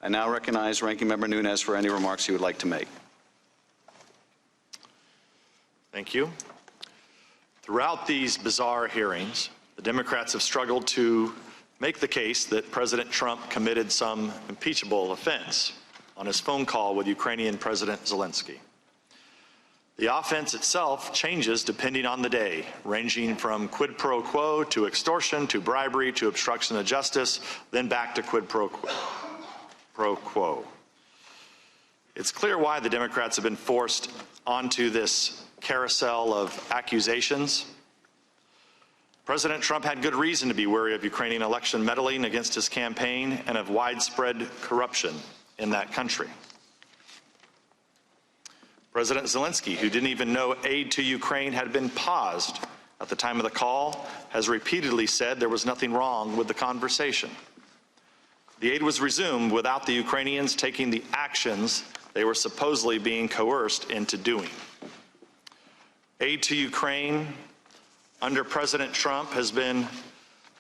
I now recognize Ranking Member Nunes for any remarks he would like to make. Thank you. Throughout these bizarre hearings, the Democrats have struggled to make the case that President Trump committed some impeachable offense on his phone call with Ukrainian President Zelensky. The offense itself changes depending on the day, ranging from quid pro quo to extortion to bribery to obstruction of justice, then back to quid pro quo. It's clear why the Democrats have been forced onto this carousel of accusations. President Trump had good reason to be wary of Ukrainian election meddling against his campaign and of widespread corruption in that country. President Zelensky, who didn't even know aid to Ukraine had been paused at the time of the call, has repeatedly said there was nothing wrong with the conversation. The aid was resumed without the Ukrainians taking the actions they were supposedly being coerced into doing. Aid to Ukraine under President Trump has been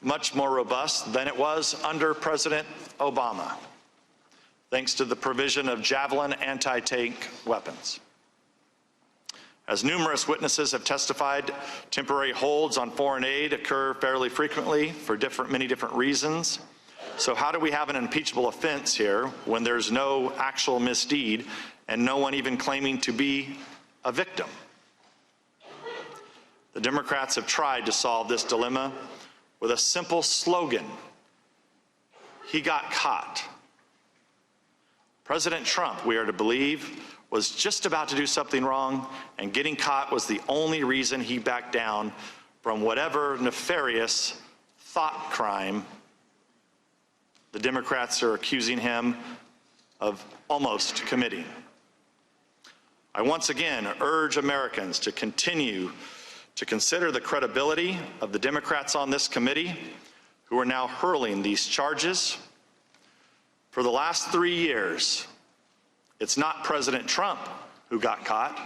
much more robust than it was under President Obama, thanks to the provision of Javelin anti-tank weapons. As numerous witnesses have testified, temporary holds on foreign aid occur fairly frequently for many different reasons. So how do we have an impeachable offense here when there's no actual misdeed and no one even claiming to be a victim? The Democrats have tried to solve this dilemma with a simple slogan: he got caught. President Trump, we are to believe, was just about to do something wrong, and getting caught was the only reason he backed down from whatever nefarious thought crime the Democrats are accusing him of almost committing. I once again urge Americans to continue to consider the credibility of the Democrats on this committee who are now hurling these charges. For the last 3 years, it's not President Trump who got caught.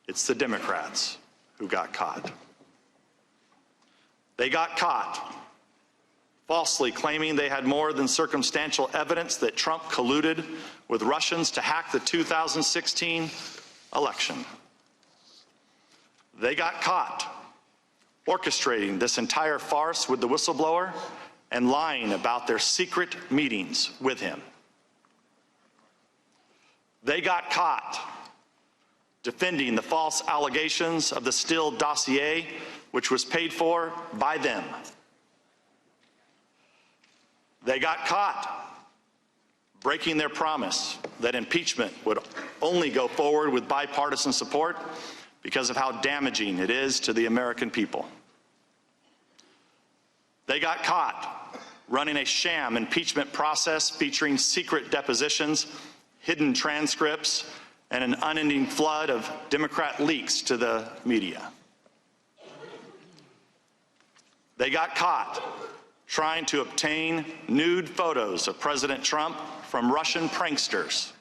It's the Democrats who got caught. They got caught falsely claiming they had more than circumstantial evidence that Trump colluded with Russians to hack the 2016 election. They got caught orchestrating this entire farce with the whistleblower and lying about their secret meetings with him. They got caught defending the false allegations of the Steele dossier, which was paid for by them. They got caught breaking their promise that impeachment would only go forward with bipartisan support because of how damaging it is to the American people. They got caught running a sham impeachment process featuring secret depositions, hidden transcripts, and an unending flood of Democrat leaks to the media. They got caught trying to obtain nude photos of President Trump from Russian pranksters,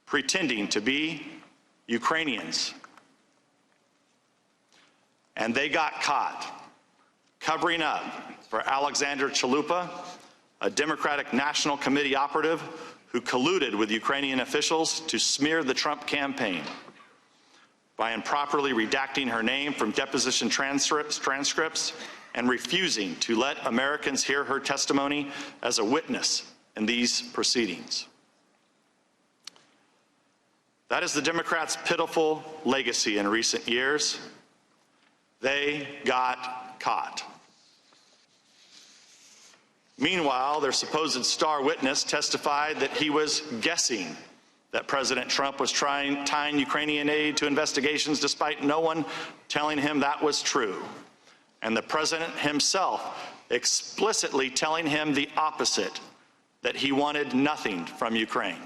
pretending to be Ukrainians. And they got caught covering up for Alexander Chalupa, a Democratic National Committee operative who colluded with Ukrainian officials to smear the Trump campaign by improperly redacting her name from deposition transcripts and refusing to let Americans hear her testimony as a witness in these proceedings. That is the Democrats' pitiful legacy in recent years. They got caught. Meanwhile, their supposed star witness testified that he was guessing that President Trump was tying Ukrainian aid to investigations despite no one telling him that was true, and the president himself explicitly telling him the opposite, that he wanted nothing from Ukraine.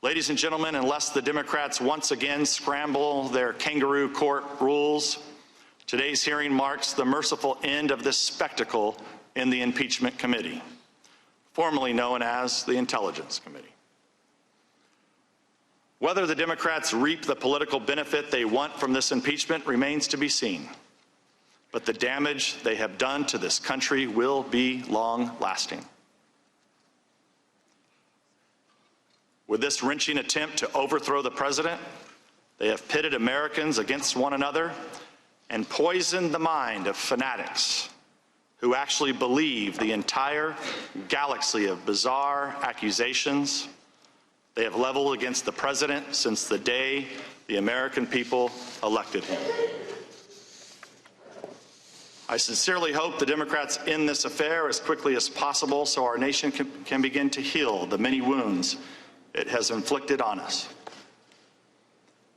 Ladies and gentlemen, unless the Democrats once again scramble their kangaroo court rules, today's hearing marks the merciful end of this spectacle in the Impeachment Committee, formerly known as the Intelligence Committee. Whether the Democrats reap the political benefit they want from this impeachment remains to be seen, but the damage they have done to this country will be long-lasting. With this wrenching attempt to overthrow the president, they have pitted Americans against one another and poisoned the mind of fanatics who actually believe the entire galaxy of bizarre accusations they have leveled against the president since the day the American people elected him. I sincerely hope the Democrats end this affair as quickly as possible so our nation can begin to heal the many wounds it has inflicted on us.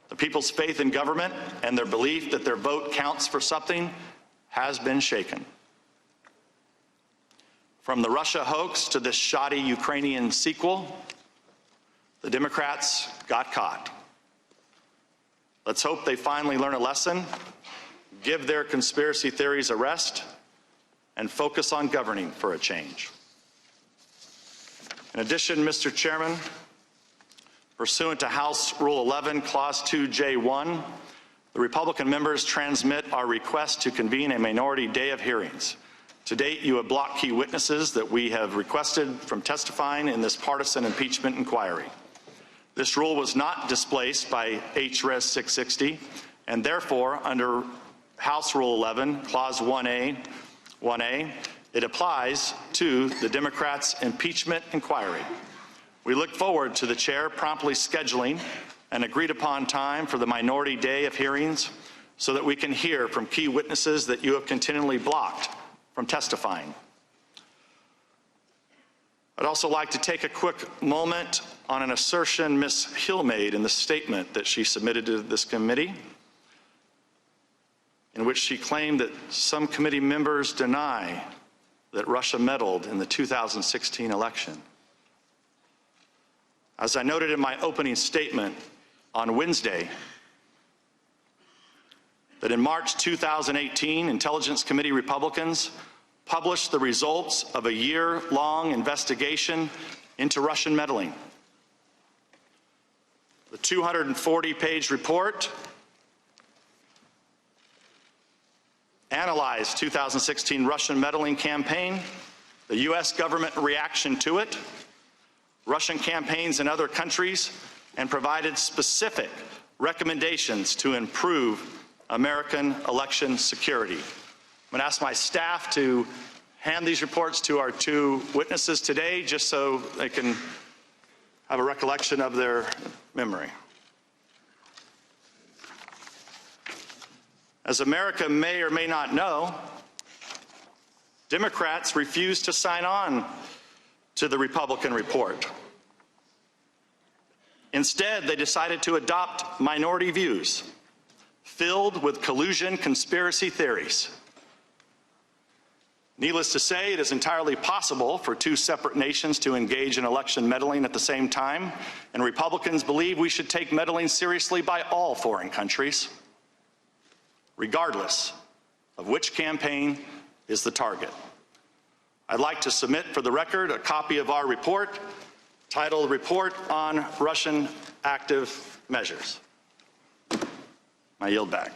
The people's faith in government and their belief that their vote counts for something has been shaken. From the Russia hoax to this shoddy Ukrainian sequel, the Democrats got caught. Let's hope they finally learn a lesson, give their conspiracy theories a rest, and focus on governing for a change. In addition, Mr. Chairman, pursuant to House Rule 11, Clause 2J1, the Republican members transmit our request to convene a minority day of hearings. To date, you have blocked key witnesses that we have requested from testifying in this partisan impeachment inquiry. This rule was not displaced by H.Res. 660, and therefore, under House Rule 11, Clause 1A, it applies to the Democrats' impeachment inquiry. We look forward to the chair promptly scheduling an agreed-upon time for the minority day of hearings so that we can hear from key witnesses that you have continually blocked from testifying. I'd also like to take a quick moment on an assertion Ms. Hill made in the statement that she submitted to this committee, in which she claimed that some committee members deny that Russia meddled in the 2016 election. As I noted in my opening statement on Wednesday, that in March 2018, Intelligence Committee Republicans published the results of a year-long investigation into Russian meddling. The 240-page report analyzed 2016 Russian meddling campaign, the U.S. government reaction to it, Russian campaigns in other countries, and provided specific recommendations to improve American election security. I'm going to ask my staff to hand these reports to our two witnesses today, just so they can have a recollection of their memory. As America may or may not know, Democrats refused to sign on to the Republican report. Instead, they decided to adopt minority views filled with collusion conspiracy theories. Needless to say, it is entirely possible for two separate nations to engage in election meddling at the same time, and Republicans believe we should take meddling seriously by all foreign countries, regardless of which campaign is the target. I'd like to submit for the record a copy of our report titled Report on Russian Active Measures. I yield back.